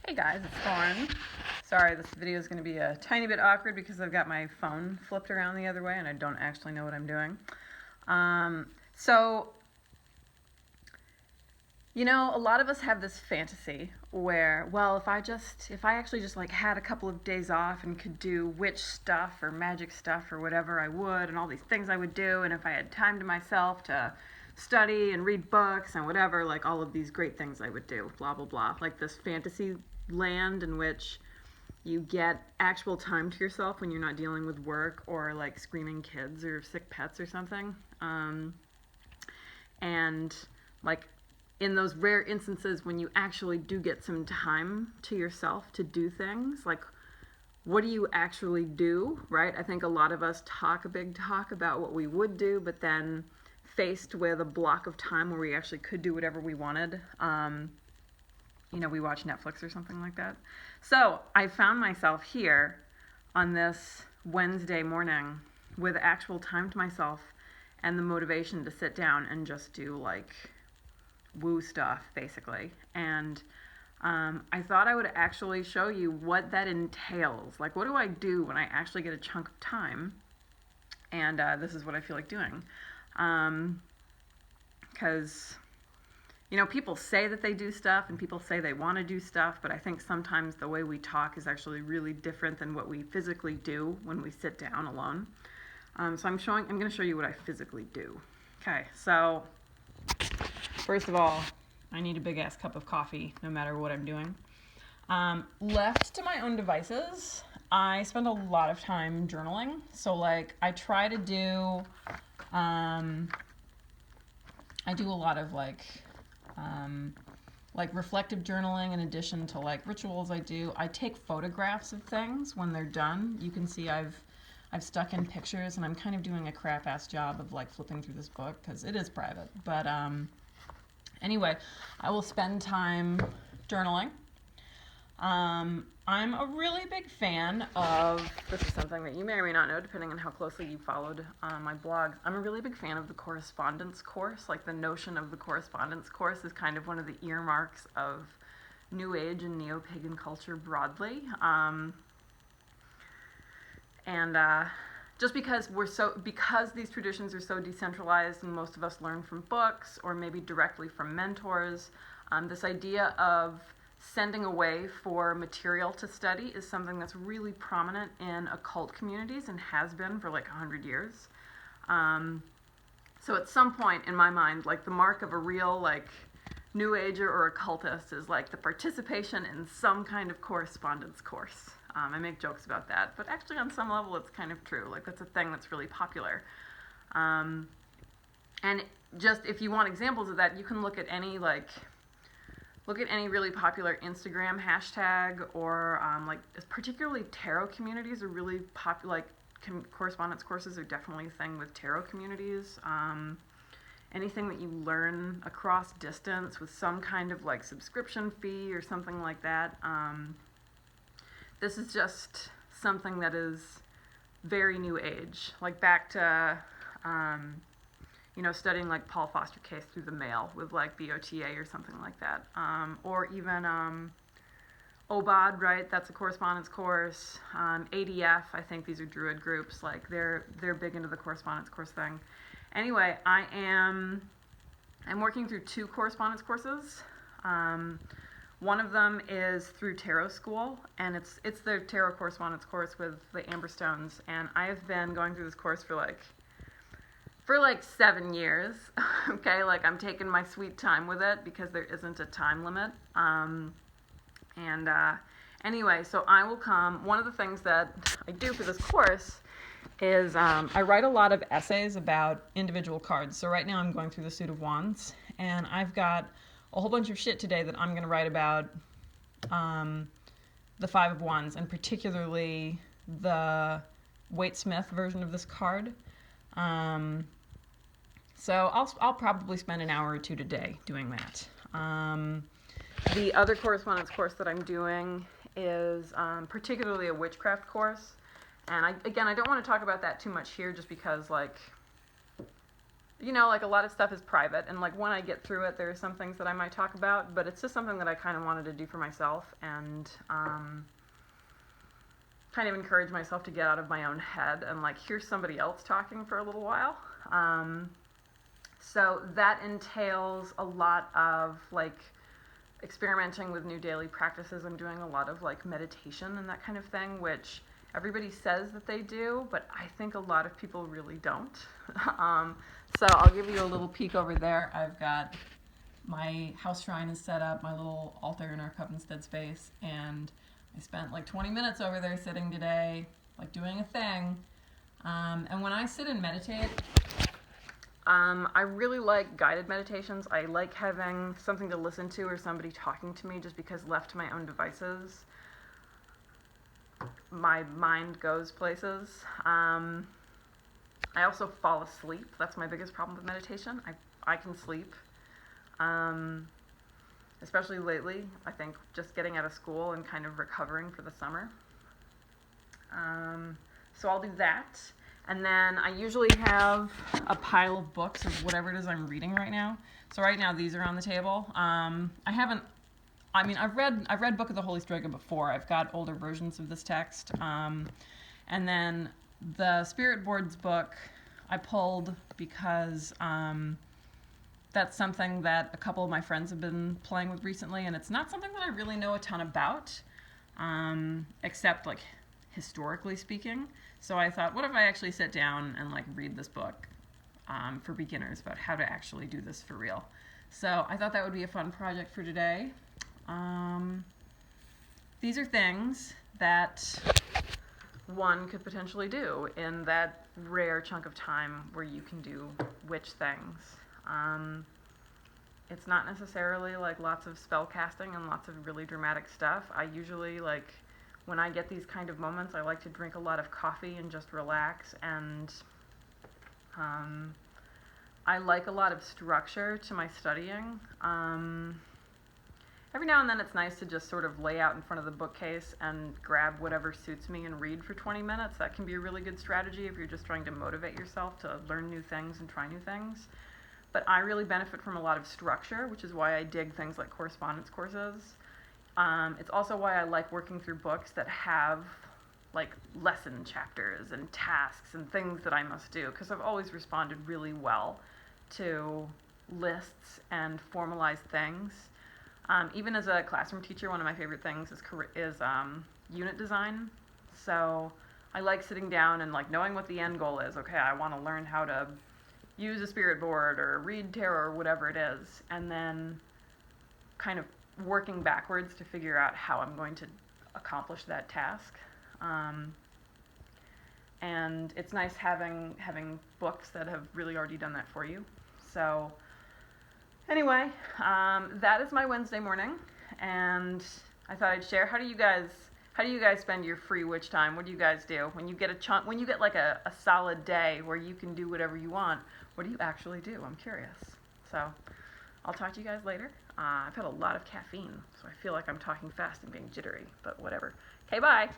Hey guys, it's Lauren. Sorry, this video is going to be a tiny bit awkward because I've got my phone flipped around the other way and I don't actually know what I'm doing. So, a lot of us have this fantasy where, well, if I actually just like had a couple of days off and could do witch stuff or magic stuff or whatever I would, and all these things I would do, and if I had time to myself to study and read books and whatever, like all of these great things I would do, blah, blah, blah. Like this fantasy land in which you get actual time to yourself when you're not dealing with work or like screaming kids or sick pets or something. And like in those rare instances when you actually do get some time to yourself to do things, like what do you actually do, right? I think a lot of us talk a big talk about what we would do, but then faced with a block of time where we actually could do whatever we wanted, we watch Netflix or something like that. So I found myself here on this Wednesday morning with actual time to myself and the motivation to sit down and just do like woo stuff, basically. And I thought I would actually show you what that entails. Like, what do I do when I actually get a chunk of time? And this is what I feel like doing. Because people say that they do stuff and people say they want to do stuff, but I think sometimes the way we talk is actually really different than what we physically do when we sit down alone. So I'm going to show you what I physically do. Okay, so first of all, I need a big ass cup of coffee no matter what I'm doing. Left to my own devices, I spend a lot of time journaling. So like I try to do, I do a lot of like reflective journaling in addition to like rituals I do. I take photographs of things when they're done. You can see I've stuck in pictures, and I'm kind of doing a crap-ass job of like flipping through this book because it is private. But anyway, I will spend time journaling. I'm a really big fan of, this is something that you may or may not know depending on how closely you followed my blog. I'm a really big fan of the correspondence course. Like the notion of the correspondence course is kind of one of the earmarks of New Age and neo-pagan culture broadly. Just because because these traditions are so decentralized and most of us learn from books or maybe directly from mentors, this idea of sending away for material to study is something that's really prominent in occult communities and has been for like 100 years. So at some point in my mind, like the mark of a real like New Ager or occultist is like the participation in some kind of correspondence course. I make jokes about that, but actually on some level it's kind of true. Like that's a thing that's really popular. And just if you want examples of that, you can look at any really popular Instagram hashtag or particularly tarot communities are really popular. Like correspondence courses are definitely a thing with tarot communities. Anything that you learn across distance with some kind of like subscription fee or something like that. This is just something that is very New Age. Like back to studying like Paul Foster Case through the mail with like BOTA or something like that. Or even OBOD, right? That's a correspondence course. ADF, I think these are Druid groups. Like they're big into the correspondence course thing. Anyway, I'm working through 2 correspondence courses. One of them is through Tarot School, and it's the Tarot correspondence course with the Amber Stones. And I have been going through this course for like 7 years. Okay, like I'm taking my sweet time with it because there isn't a time limit. Anyway, so I will come. One of the things that I do for this course is I write a lot of essays about individual cards. So right now I'm going through the Suit of Wands, and I've got a whole bunch of shit today that I'm going to write about the Five of Wands, and particularly the Waite Smith version of this card. So I'll probably spend an hour or 2 today doing that. The other correspondence course that I'm doing is particularly a witchcraft course. And I don't want to talk about that too much here just because, like, like a lot of stuff is private, and like when I get through it, there are some things that I might talk about, but it's just something that I kind of wanted to do for myself, and kind of encourage myself to get out of my own head and like hear somebody else talking for a little while. So that entails a lot of like experimenting with new daily practices. I'm doing a lot of like meditation and that kind of thing, which everybody says that they do, but I think a lot of people really don't. So I'll give you a little peek over there. I've got my house shrine is set up, my little altar in our cup instead space, and I spent like 20 minutes over there sitting today, like doing a thing. And when I sit and meditate, I really like guided meditations. I like having something to listen to or somebody talking to me, just because left to my own devices, my mind goes places. I also fall asleep. That's my biggest problem with meditation. I can sleep. Especially lately, I think just getting out of school and kind of recovering for the summer. So I'll do that. And then I usually have a pile of books of whatever it is I'm reading right now. So right now these are on the table. I've read Book of the Holy Strega before. I've got older versions of this text. And then the Spirit Boards book I pulled because that's something that a couple of my friends have been playing with recently, and it's not something that I really know a ton about, except like historically speaking. So I thought, what if I actually sit down and like read this book for beginners about how to actually do this for real? So I thought that would be a fun project for today. These are things that one could potentially do in that rare chunk of time where you can do witch things. It's not necessarily like lots of spell casting and lots of really dramatic stuff. I usually like, when I get these kind of moments, I like to drink a lot of coffee and just relax, and I like a lot of structure to my studying. Every now and then it's nice to just sort of lay out in front of the bookcase and grab whatever suits me and read for 20 minutes. That can be a really good strategy if you're just trying to motivate yourself to learn new things and try new things. But I really benefit from a lot of structure, which is why I dig things like correspondence courses. It's also why I like working through books that have like lesson chapters and tasks and things that I must do, because I've always responded really well to lists and formalized things. Even as a classroom teacher, one of my favorite things is unit design. So I like sitting down and like knowing what the end goal is. Okay, I want to learn how to use a spirit board or read tarot or whatever it is, and then kind of working backwards to figure out how I'm going to accomplish that task. And it's nice having books that have really already done that for you. So anyway, that is my Wednesday morning, and I thought I'd share. How do you guys spend your free witch time? What do you guys do when you get when you get like a solid day where you can do whatever you want? What do you actually do? I'm curious. So I'll talk to you guys later. I've had a lot of caffeine, so I feel like I'm talking fast and being jittery, but whatever. Okay, bye.